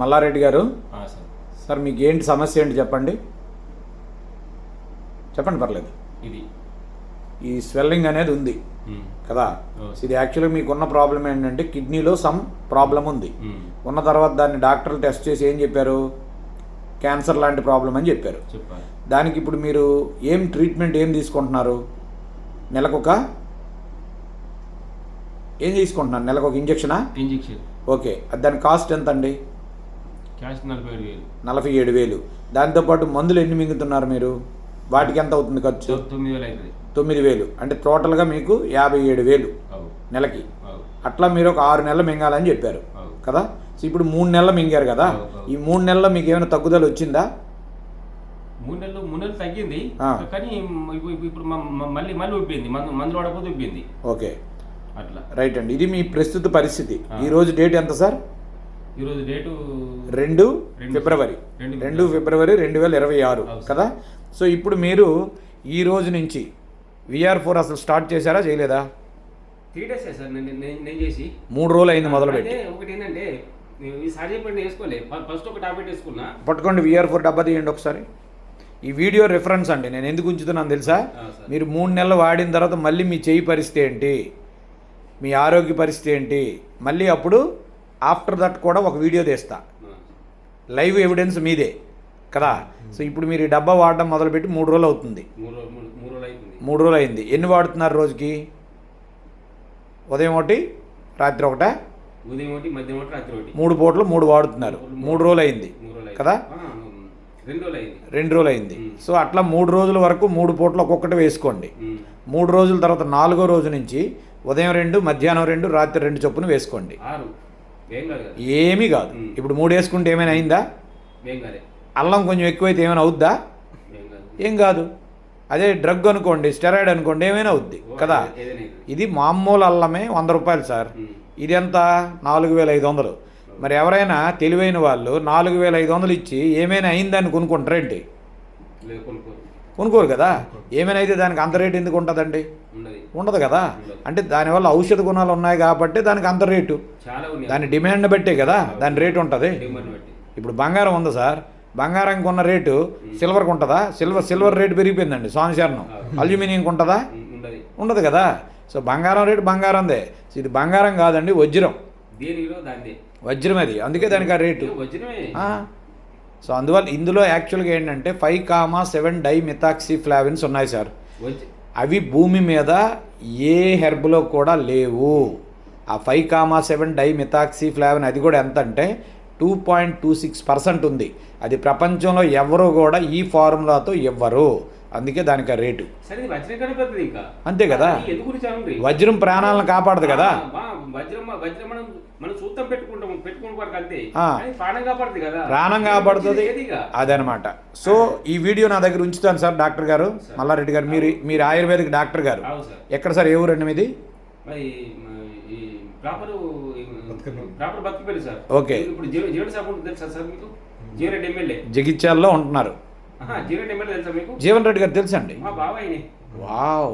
మల్లారెడ్డి గారు sir sir మీకు ఏంటి సమస్య ఏంటి చెప్పండి పర్లేదు. ఇది ఈ స్వెల్లింగ్ అనేది ఉంది కదా, ఇది యాక్చువల్గా మీకున్న ప్రాబ్లం ఏంటంటే కిడ్నీలో సమ్ ప్రాబ్లం ఉంది. ఉన్న తర్వాత దాన్ని డాక్టర్లు టెస్ట్ చేసి ఏం చెప్పారు, క్యాన్సర్ లాంటి ప్రాబ్లం అని చెప్పారు. దానికి ఇప్పుడు మీరు ఏం ట్రీట్మెంట్ ఏం తీసుకుంటున్నారు, ఏం తీసుకుంటున్నారు, నెలకు ఒక ఇంజక్షనా? ఓకే, దాని కాస్ట్ ఎంత అండి? 47,000. దాంతోపాటు మందులు ఎన్ని మింగుతున్నారు మీరు, వాటికి ఎంత అవుతుంది ఖర్చు? 9,000. అంటే టోటల్గా మీకు 57,000 నెలకి. అట్లా మీరు ఒక 6 నెలలు మింగాలని చెప్పారు కదా. సో ఇప్పుడు 3 నెలలు మింగారు కదా, ఈ 3 నెలల్లో మీకు ఏమైనా తగ్గుదల వచ్చిందా? 3 నెలలు తగ్గింది, కానీ ఇప్పుడు మళ్ళీ ఉబ్బింది, మందులు వాడకపోతే ఉబ్బింది. ఓకే, అట్లా రైట్ అండి. ఇది మీ ప్రస్తుత పరిస్థితి. ఈ రోజు డేట్ ఎంత సార్? ఈరోజు డేటు 2 ఫిబ్రవరి 2026 కదా. సో ఇప్పుడు మీరు ఈ రోజు నుంచి VR4 అసలు స్టార్ట్ చేశారా చేయలేదా? 3 days సార్ నేను చేసి 3 రోజులు అయింది మొదలుపెట్టి. ఒకటి ఏంటంటే ఈసారి చెప్పండి వేసుకోలే, ఫస్ట్ ఒక టాబ్లెట్ వేసుకున్నా. పట్టుకోండి, VR4 డబ్బా తీయండి ఒకసారి. ఈ వీడియో రిఫరెన్స్ అండి, నేను ఎందుకు ఉంచుతున్నాను తెలుసా? మీరు 3 నెలలు వాడిన తర్వాత మళ్ళీ మీ చెయ్యి పరిస్థితి ఏంటి, మీ ఆరోగ్య పరిస్థితి ఏంటి, మళ్ళీ అప్పుడు ఆఫ్టర్ దట్ కూడా ఒక వీడియో తీస్తా, లైవ్ ఎవిడెన్స్ మీదే కదా. సో ఇప్పుడు మీరు ఈ డబ్బా వాడడం మొదలుపెట్టి 3 రోజులు అవుతుంది. 3 రోజులు అయింది. ఎన్ని వాడుతున్నారు రోజుకి? ఉదయం ఒకటి, రాత్రి ఒకట? ఉదయం ఒకటి, మధ్యాహ్నం ఒకటి, రాత్రి ఒకటి. 3 పూటలు 3 వాడుతున్నారు. 3 రోజులు అయింది కదా, 2 రోజులు అయింది. సో అట్లా 3 రోజుల వరకు 3 పూటలు ఒక్కొక్కటి వేసుకోండి. 3 రోజుల తర్వాత 4వ రోజు నుంచి ఉదయం 2, మధ్యాహ్నం 2, రాత్రి 2 చొప్పున వేసుకోండి. ఏమీ కాదు. ఇప్పుడు 3 వేసుకుంటే ఏమైనా అయిందా? అల్లం కొంచెం ఎక్కువైతే ఏమైనా అవుద్దా? ఏం కాదు. అదే డ్రగ్ అనుకోండి, స్టెరాయిడ్ అనుకోండి, ఏమైనా అవుద్ది కదా. ఇది మామూలు అల్లమే 100 రూపాయలు సార్, ఇది ఎంత? 4,500. మరి ఎవరైనా తెలివైన వాళ్ళు 4,500 ఇచ్చి ఏమైనా అయిందని కొనుక్కుంటారేంటి? కొనుక్కోరు కదా. ఏమైనా అయితే దానికి అంత రేటు ఎందుకు ఉంటుందండి? ఉండదు కదా. అంటే దానివల్ల ఔషధ గుణాలు ఉన్నాయి కాబట్టి దానికి అంత రేటు, దాని డిమాండ్ బట్టే కదా దాని రేటు ఉంటుంది. ఇప్పుడు బంగారం ఉంది సార్, బంగారంకి ఉన్న రేటు సిల్వర్కి ఉంటుందా? సిల్వర్ రేటు పెరిగిపోయిందండి సంవత్సరం. అల్యూమినియంకి ఉంటుందా? ఉండదు కదా. సో బంగారం రేటు బంగారందే. ఇది బంగారం కాదండి, వజ్రం. వజ్రం అది, అందుకే దానికి ఆ రేటు. సో అందువల్ల ఇందులో యాక్చువల్గా ఏంటంటే 5,7 డైమిథాక్సిఫ్లావిన్స్ ఉన్నాయి సార్. అవి భూమి మీద ఏ హెర్బ్లో కూడా లేవు. ఆ 5,7 డైమిథాక్సిఫ్లావిన్ అది కూడా ఎంత అంటే 2.26% ఉంది. అది ప్రపంచంలో ఎవరు కూడా ఈ ఫార్ములాతో ఇవ్వరు, అందుకే దానికి ఆ రేటు. అంతే కదా, వజ్రం ప్రాణాలను కాపాడదు కదా. ప్రాణం కాపాడుతుంది అదనమాట. సో ఈ వీడియో నా దగ్గర ఉంచుతాను సార్. డాక్టర్ గారు మల్లారెడ్డి గారు, మీరు ఆయుర్వేదిక్ డాక్టర్ గారు. ఎక్కడ సార్, ఏ ఊరండి మీది? ఓకే, జగిత్యాలలో ఉంటున్నారు. జీవన్ రెడ్డి గారు తెలుసా అండి? వావ్,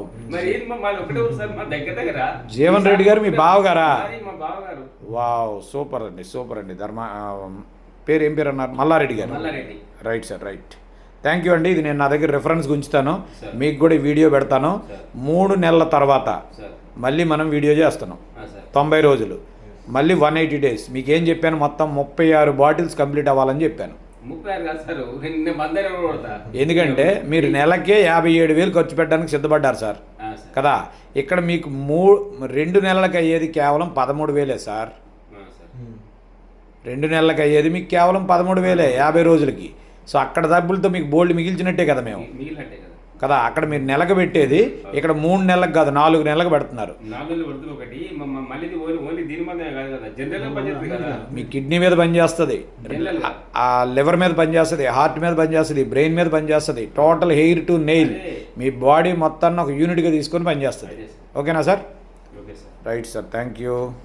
జీవన్ రెడ్డి గారు మీ బావగారా? వావ్, సూపర్ అండి, సూపర్ అండి. పేరు ఏం పేరు అన్నారు? మల్లారెడ్డి గారు. Right sir, right. Thank you అండి. ఇది నేను నా దగ్గర రిఫరెన్స్గా ఉంచుతాను, మీకు కూడా వీడియో పెడతాను. 3 నెలల తర్వాత మళ్ళీ మనం వీడియో చేస్తున్నాం. 90 రోజులు, మళ్ళీ 180 days. మీకు ఏం చెప్పాను, మొత్తం 36 బాటిల్స్ కంప్లీట్ అవ్వాలని చెప్పాను. ఎందుకంటే మీరు నెలకే 57,000 ఖర్చు పెట్టడానికి సిద్ధపడ్డారు సార్ కదా. ఇక్కడ మీకు 2 నెలలకు అయ్యేది కేవలం 13,000 సార్. 2 నెలలకు అయ్యేది మీకు కేవలం 13,000 50 రోజులకి. సో అక్కడ డబ్బులతో మీకు బోల్డ్ మిగిల్చినట్టే కదా మేము కదా. అక్కడ మీరు నెలకు పెట్టేది ఇక్కడ 3 నెలలకు కాదు 4 నెలలకు పెడుతున్నారు. మీ కిడ్నీ మీద పనిచేస్తుంది, ఆ లివర్ మీద పనిచేస్తుంది, హార్ట్ మీద పనిచేస్తుంది, బ్రెయిన్ మీద పనిచేస్తుంది. Total hair to nail me body మొత్తాన్ని ఒక యూనిట్గా తీసుకొని పనిచేస్తుంది. ఓకేనా sir? Right sir, thank you.